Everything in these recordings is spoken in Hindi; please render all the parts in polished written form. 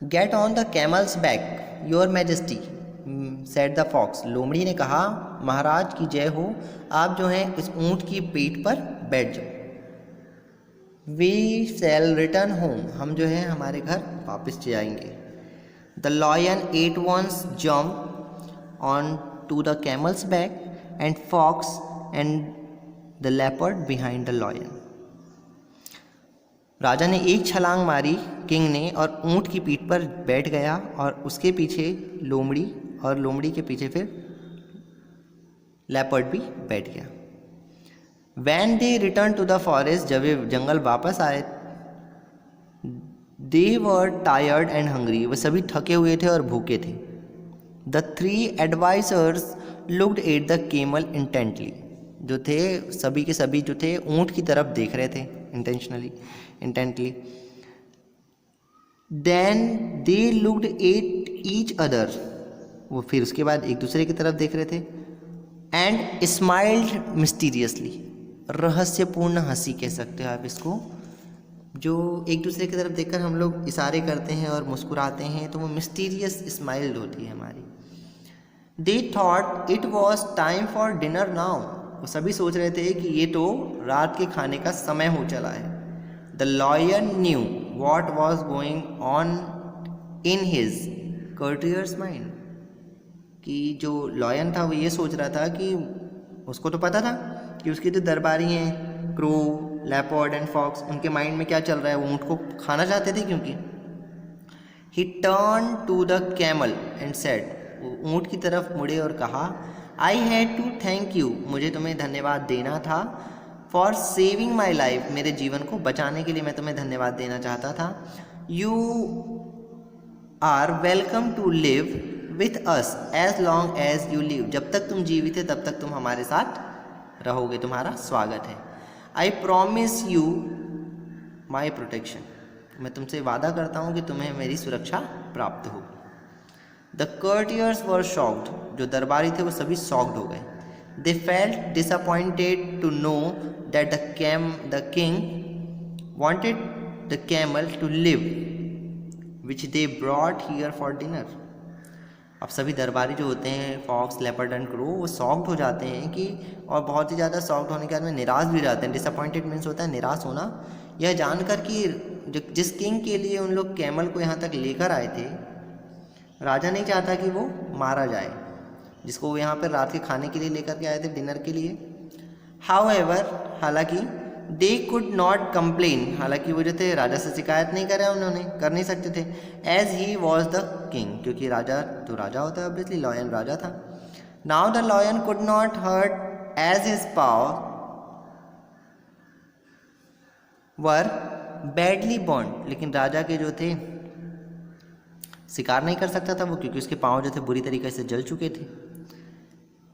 Gate on the camel's back your majesty said the fox. लोमड़ी ने कहा, महाराज की जय हो, आप जो हैं इस ऊँट की पीठ पर बैठ जाओ। वी शैल रिटर्न होम, हम जो है हमारे घर वापस जाएंगे। The lion at once jump on to the camel's back and fox and the leopard behind the lion. राजा ने एक छलांग मारी, किंग ने, और ऊँट की पीठ पर बैठ गया और उसके पीछे लोमड़ी, और लोमड़ी के पीछे फिर लेपर्ड भी बैठ गया। When they return to the forest, जब वे जंगल वापस आए, they were tired and hungry, वे सभी थके हुए थे और भूखे थे। The three advisers looked at the camel intently, जो थे सभी के सभी जो थे ऊँट की तरफ देख रहे थे intently. Then they looked at each other, वो फिर उसके बाद एक दूसरे की तरफ देख रहे थे। एंड स्माइल्ड मिस्टीरियसली, रहस्यपूर्ण हंसी कह सकते हो आप इसको, जो एक दूसरे की तरफ देखकर हम लोग इशारे करते हैं और मुस्कुराते हैं, तो वो मिस्टीरियस स्माइल होती है हमारी। They thought it was time for dinner now, वो सभी सोच रहे थे कि ये तो रात के खाने का समय हो चला है। The lion knew what was going on in his courtiers mind, कि जो लॉयन था वो ये सोच रहा था कि उसको तो पता था कि उसके जो दरबारी हैं क्रो, लेपर्ड एंड फॉक्स, उनके माइंड में क्या चल रहा है, वो ऊँट को खाना चाहते थे। क्योंकि he turn to the camel and said, वो ऊँट की तरफ मुड़े और कहा, I had to thank you, मुझे तुम्हें धन्यवाद देना था। फॉर सेविंग माई लाइफ, मेरे जीवन को बचाने के लिए मैं तुम्हें धन्यवाद देना चाहता था। You are welcome to live with us as long as you live, जब तक तुम जीवित है तब तक तुम हमारे साथ रहोगे, तुम्हारा स्वागत है। I promise you my protection, मैं तुमसे वादा करता हूँ कि तुम्हें मेरी सुरक्षा प्राप्त होगी। द कर्टियर्स वर शॉक्ड, जो दरबारी थे वो सभी शॉक्ड हो गए। They felt disappointed to know that the king wanted the camel to live which they brought here for dinner. अब सभी दरबारी जो होते हैं फॉक्स, लेपर्ड एंड क्रो, वो सॉफ्ट हो जाते हैं कि, और बहुत ही ज़्यादा सॉफ्ट होने के बाद में निराश भी जाते हैं। डिसअपॉइंटेड मीन्स होता है निराश होना, यह जानकर कि जिस किंग के लिए उन लोग कैमल को यहाँ तक लेकर आए थे, राजा नहीं चाहता कि वो मारा जाए, जिसको वो यहाँ पर रात के खाने के लिए लेकर के आए थे, डिनर के लिए। हाउएवर, हालांकि दे कुड नॉट कंप्लेन, हालांकि वो जो थे राजा से शिकायत नहीं करे, उन्होंने कर नहीं सकते थे। As he was the king, क्योंकि राजा तो राजा होता है, ऑब्वियसली लॉयन राजा था। Now the lion could not hurt as his power were badly bond, लेकिन राजा के जो थे शिकार नहीं कर सकता था वो, क्योंकि उसके पाँव जो थे बुरी तरीके से जल चुके थे।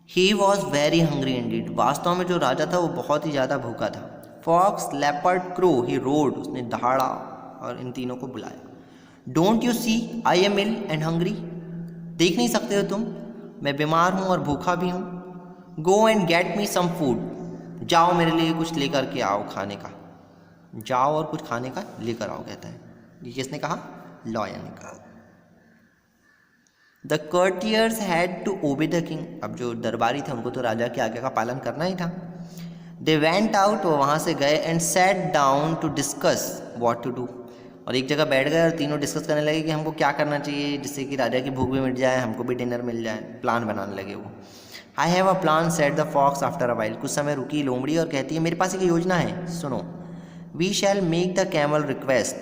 He was very hungry Indeed, वास्तव में जो राजा था वो बहुत ही ज़्यादा भूखा था। Fox, leopard, crow, he roared, उसने दहाड़ा और इन तीनों को बुलाया। Don't you see I am ill and hungry, देख नहीं सकते हो तुम, मैं बीमार हूँ और भूखा भी हूँ। Go and get me some food, जाओ मेरे लिए कुछ लेकर के आओ खाने का, जाओ और कुछ खाने का लेकर आओ, कहता है। ये किसने कहा? लॉयन ने कहा। The courtiers had to obey the king, अब जो दरबारी थे उनको तो राजा की आज्ञा का पालन करना ही था। दे वेंट आउट, वो वहाँ से गए, and sat down to discuss what to do, और एक जगह बैठ गए और तीनों डिस्कस करने लगे कि हमको क्या करना चाहिए जिससे कि राजा की भूख भी मिट जाए, हमको भी डिनर मिल जाए। प्लान बनाने लगे वो। I have a plan said the fox after a while, कुछ समय रुकी लोमड़ी और कहती है, मेरे पास एक योजना है, सुनो। We shall make the camel request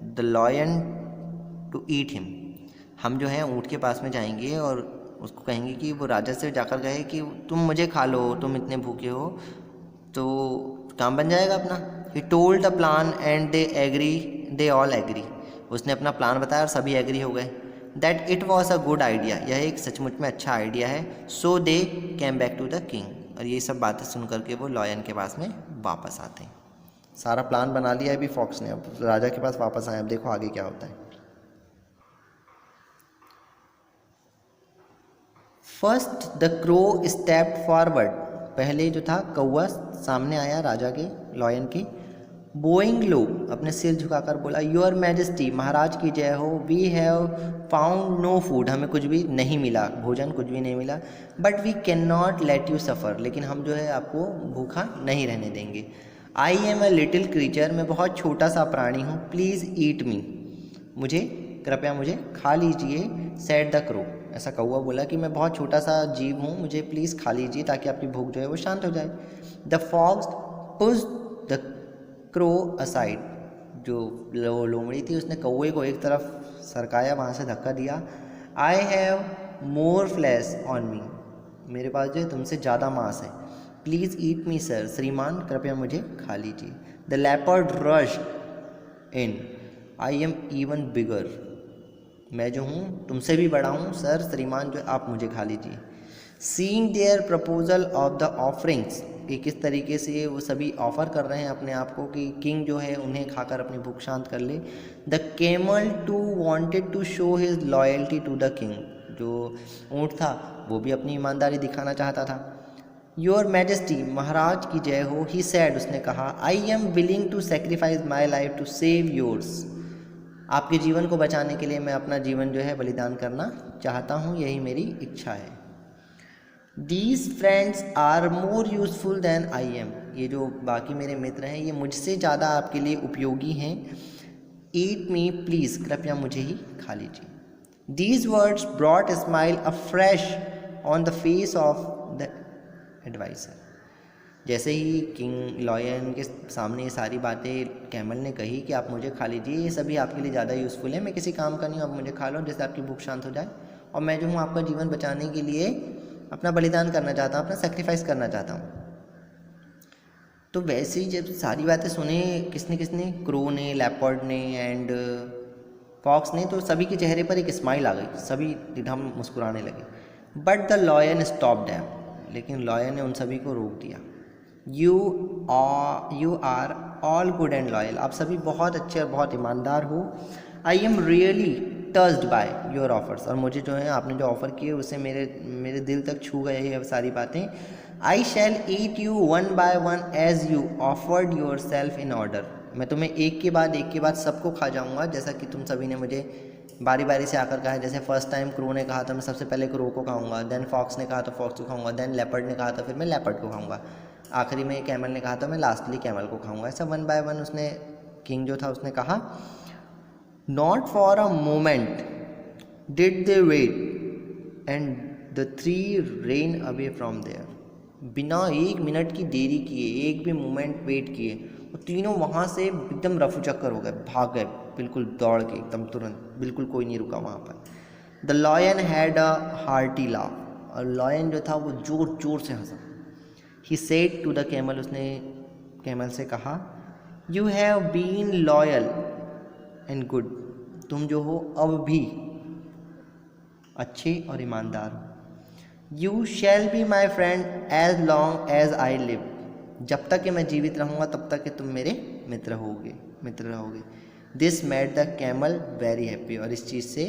the lion to eat him, हम जो है ऊँट के पास में जाएंगे और उसको कहेंगे कि वो राजा से जाकर कहे कि तुम मुझे खा लो, तुम इतने भूखे हो, तो काम बन जाएगा अपना। He told the plan and they all agree, उसने अपना प्लान बताया और सभी एग्री हो गए। That it was a good idea, यह एक सचमुच में अच्छा आइडिया है। So they came back to the king, और ये सब बातें सुन करके वो लॉयन के पास में वापस आते हैं। सारा प्लान बना लिया है अभी फॉक्स ने, अब राजा के पास वापस आए, अब देखो आगे क्या होता है। First the crow stepped forward, पहले जो था कौवा सामने आया राजा के, लॉयन के, बोइंग लो, अपने सिर झुकाकर बोला, योर मैजेस्टी, महाराज की जय हो, we have found no food, हमें कुछ भी नहीं मिला, भोजन कुछ भी नहीं मिला, but we can not let you suffer, लेकिन हम जो है आपको भूखा नहीं रहने देंगे। I am a little creature, मैं बहुत छोटा सा प्राणी हूँ, प्लीज़ ईट मी, मुझे कृपया मुझे खा लीजिए, सेड द क्रो, ऐसा कौवा बोला कि मैं बहुत छोटा सा जीव हूँ, मुझे प्लीज़ खा लीजिए ताकि आपकी भूख जो है वो शांत हो जाए। The fox pushed the crow aside, जो लोमड़ी थी उसने कौवे को एक तरफ सरकाया, वहाँ से धक्का दिया। I have more flash on me, मेरे पास जो है तुमसे ज़्यादा मांस है, प्लीज़ ईट मी सर, श्रीमान कृपया मुझे खा लीजिए। The leopard rush in, I am even bigger, मैं जो हूँ तुमसे भी बड़ा हूँ सर, श्रीमान जो आप मुझे खा लीजिए। Seeing their proposal of the offerings, कि किस तरीके से वो सभी ऑफ़र कर रहे हैं अपने आप को कि किंग जो है उन्हें खाकर अपनी भूख शांत कर ले। The camel too wanted to show his loyalty to the king, जो ऊँट था वो भी अपनी ईमानदारी दिखाना चाहता था। योर मैजेस्टी, महाराज की जय हो, ही सैड, उसने कहा, I am willing to sacrifice my life to save yours, आपके जीवन को बचाने के लिए मैं अपना जीवन जो है बलिदान करना चाहता हूँ, यही मेरी इच्छा है। These friends are more useful than I am, ये जो बाकी मेरे मित्र हैं ये मुझसे ज़्यादा आपके लिए उपयोगी हैं। ईट मी प्लीज़, कृपया मुझे ही खा लीजिए। These words brought a smile afresh on the face of the adviser, जैसे ही किंग लॉयन के सामने ये सारी बातें कैमल ने कही कि आप मुझे खा लीजिए, ये सभी आपके लिए ज़्यादा यूज़फुल है, मैं किसी काम का नहीं हूँ, आप मुझे खा लो जिससे आपकी भूख शांत हो जाए, और मैं जो हूँ आपका जीवन बचाने के लिए अपना बलिदान करना चाहता हूँ, अपना सेक्रीफाइस करना चाहता हूँ। तो वैसे ही जब सारी बातें सुने किसने किसने, क्रो ने, लेपर्ड ने एंड फॉक्स ने, तो सभी के चेहरे पर एक स्माइल आ गई, सभी एकदम मुस्कुराने लगे। But the lion stopped them, लेकिन लॉयन ने उन सभी को रोक दिया। You are all good and loyal, आप सभी बहुत अच्छे और बहुत ईमानदार हो। I am really touched by your offers, और मुझे जो है आपने जो ऑफ़र किए उससे मेरे दिल तक छू गए ये सारी बातें। I shall eat you one by one as you offered yourself in order, मैं तुम्हें एक के बाद सबको खा जाऊँगा, जैसा कि तुम सभी ने मुझे बारी बारी से आकर कहा है। जैसे फर्स्ट टाइम क्रो ने कहा था मैं सबसे पहले क्रो को खाऊंगा, देन फॉक्स ने कहा तो फॉक्स को खाऊंगा, देन लेपर्ड ने कहा था फिर मैं लेपर्ड को खाऊंगा, आखिरी में कैमल ने कहा था मैं लास्टली कैमल को खाऊंगा। ऐसा वन बाय वन उसने, किंग जो था उसने कहा। Not for a moment did they wait and the three ran away from there, बिना एक मिनट की देरी किए, एक भी मोमेंट वेट किए, और तीनों वहाँ से एकदम रफू चक्कर हो गए, भाग गए बिल्कुल दौड़ के, एकदम तुरंत, बिल्कुल कोई नहीं रुका वहाँ पर। The lion had a hearty laugh, और लॉयन जो था वो जोर जोर से हंसा। He said to the camel, उसने कैमल से कहा, you have been loyal and good, तुम जो हो अब भी अच्छे और ईमानदार हो। You shall be my friend as long as I live, जब तक कि मैं जीवित रहूँगा तब तक कि तुम मेरे मित्र रहोगे। This made the camel very happy, और इस चीज़ से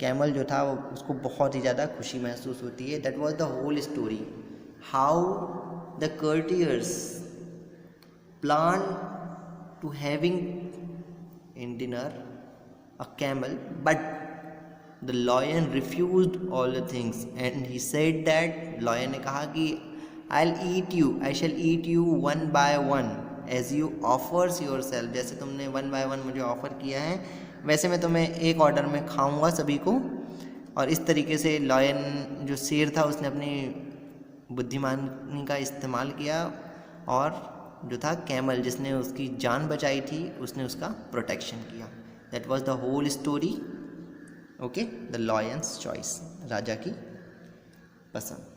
कैमल जो था वो उसको बहुत ही ज़्यादा खुशी महसूस होती है। That was the whole story, how the courtiers plan to having in dinner a camel, but the lion refused all the things and he said that, lion ने कहा कि I shall eat you one by one as you offers yourself, जैसे तुमने वन बाय वन मुझे ऑफ़र किया है वैसे मैं तुम्हें एक ऑर्डर में खाऊंगा सभी को। और इस तरीके से लॉयन जो शेर था उसने अपनी बुद्धिमानी का इस्तेमाल किया, और जो था कैमल जिसने उसकी जान बचाई थी उसने उसका प्रोटेक्शन किया। That was the whole story. Okay, the lion's choice, राजा की पसंद।